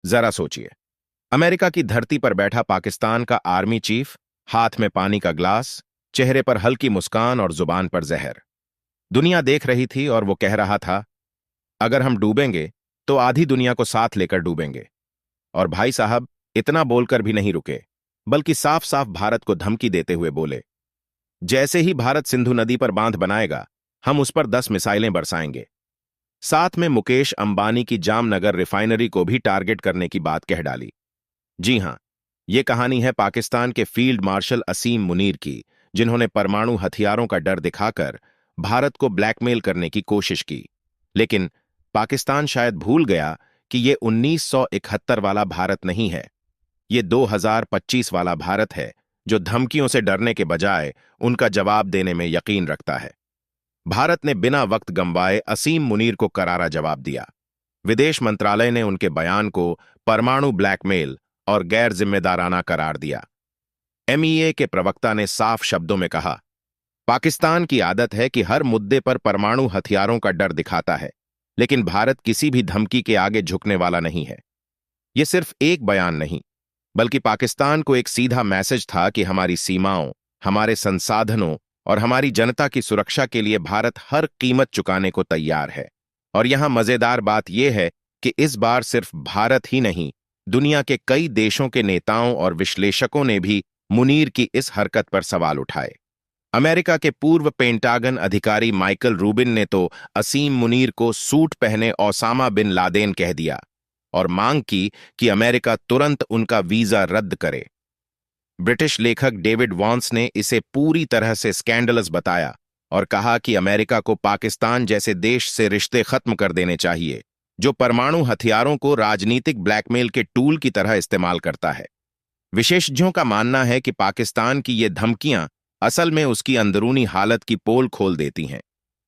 जरा सोचिए, अमेरिका की धरती पर बैठा पाकिस्तान का आर्मी चीफ, हाथ में पानी का ग्लास, चेहरे पर हल्की मुस्कान और जुबान पर जहर। दुनिया देख रही थी और वो कह रहा था, अगर हम डूबेंगे तो आधी दुनिया को साथ लेकर डूबेंगे। और भाई साहब इतना बोलकर भी नहीं रुके, बल्कि साफ साफ भारत को धमकी देते हुए बोले, जैसे ही भारत सिंधु नदी पर बांध बनाएगा, हम उस पर 10 मिसाइलें बरसाएंगे। साथ में मुकेश अंबानी की जामनगर रिफाइनरी को भी टारगेट करने की बात कह डाली। जी हां, ये कहानी है पाकिस्तान के फील्ड मार्शल असीम मुनीर की, जिन्होंने परमाणु हथियारों का डर दिखाकर भारत को ब्लैकमेल करने की कोशिश की। लेकिन पाकिस्तान शायद भूल गया कि ये 1971 वाला भारत नहीं है, ये 2025 वाला भारत है, जो धमकियों से डरने के बजाय उनका जवाब देने में यकीन रखता है। भारत ने बिना वक्त गंवाए असीम मुनीर को करारा जवाब दिया। विदेश मंत्रालय ने उनके बयान को परमाणु ब्लैकमेल और गैर जिम्मेदाराना करार दिया। एमईए के प्रवक्ता ने साफ शब्दों में कहा, पाकिस्तान की आदत है कि हर मुद्दे पर परमाणु हथियारों का डर दिखाता है, लेकिन भारत किसी भी धमकी के आगे झुकने वाला नहीं है। यह सिर्फ एक बयान नहीं, बल्कि पाकिस्तान को एक सीधा मैसेज था कि हमारी सीमाओं, हमारे संसाधनों और हमारी जनता की सुरक्षा के लिए भारत हर कीमत चुकाने को तैयार है। और यहां मजेदार बात यह है कि इस बार सिर्फ भारत ही नहीं, दुनिया के कई देशों के नेताओं और विश्लेषकों ने भी मुनीर की इस हरकत पर सवाल उठाए। अमेरिका के पूर्व पेंटागन अधिकारी माइकल रूबिन ने तो असीम मुनीर को सूट पहने ओसामा बिन लादेन कह दिया और मांग की कि अमेरिका तुरंत उनका वीजा रद्द करे। ब्रिटिश लेखक डेविड वॉन्स ने इसे पूरी तरह से स्कैंडलस बताया और कहा कि अमेरिका को पाकिस्तान जैसे देश से रिश्ते खत्म कर देने चाहिए, जो परमाणु हथियारों को राजनीतिक ब्लैकमेल के टूल की तरह इस्तेमाल करता है। विशेषज्ञों का मानना है कि पाकिस्तान की ये धमकियां असल में उसकी अंदरूनी हालत की पोल खोल देती हैं।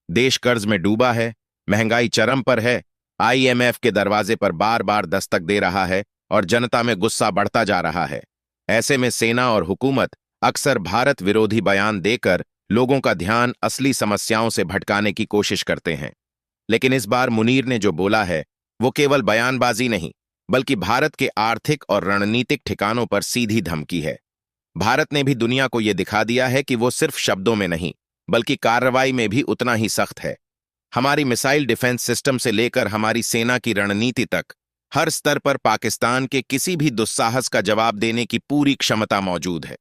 देश कर्ज में डूबा है, महंगाई चरम पर है, आईएमएफ के दरवाजे पर बार बार दस्तक दे रहा है और जनता में गुस्सा बढ़ता जा रहा है। ऐसे में सेना और हुकूमत अक्सर भारत विरोधी बयान देकर लोगों का ध्यान असली समस्याओं से भटकाने की कोशिश करते हैं। लेकिन इस बार मुनीर ने जो बोला है, वो केवल बयानबाजी नहीं, बल्कि भारत के आर्थिक और रणनीतिक ठिकानों पर सीधी धमकी है। भारत ने भी दुनिया को यह दिखा दिया है कि वो सिर्फ शब्दों में नहीं, बल्कि कार्रवाई में भी उतना ही सख्त है। हमारी मिसाइल डिफेंस सिस्टम से लेकर हमारी सेना की रणनीति तक, हर स्तर पर पाकिस्तान के किसी भी दुस्साहस का जवाब देने की पूरी क्षमता मौजूद है।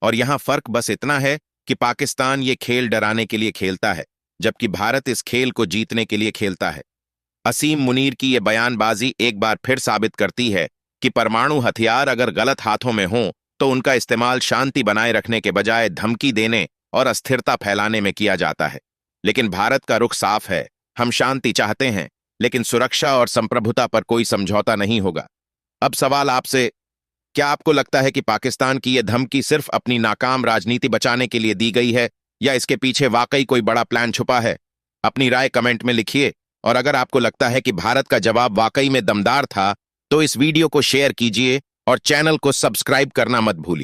और यहां फर्क बस इतना है कि पाकिस्तान ये खेल डराने के लिए खेलता है, जबकि भारत इस खेल को जीतने के लिए खेलता है। असीम मुनीर की यह बयानबाजी एक बार फिर साबित करती है कि परमाणु हथियार अगर गलत हाथों में हों तो उनका इस्तेमाल शांति बनाए रखने के बजाय धमकी देने और अस्थिरता फैलाने में किया जाता है। लेकिन भारत का रुख साफ है, हम शांति चाहते हैं, लेकिन सुरक्षा और संप्रभुता पर कोई समझौता नहीं होगा। अब सवाल आपसे, क्या आपको लगता है कि पाकिस्तान की यह धमकी सिर्फ अपनी नाकाम राजनीति बचाने के लिए दी गई है, या इसके पीछे वाकई कोई बड़ा प्लान छुपा है? अपनी राय कमेंट में लिखिए। और अगर आपको लगता है कि भारत का जवाब वाकई में दमदार था, तो इस वीडियो को शेयर कीजिए और चैनल को सब्सक्राइब करना मत भूलिए।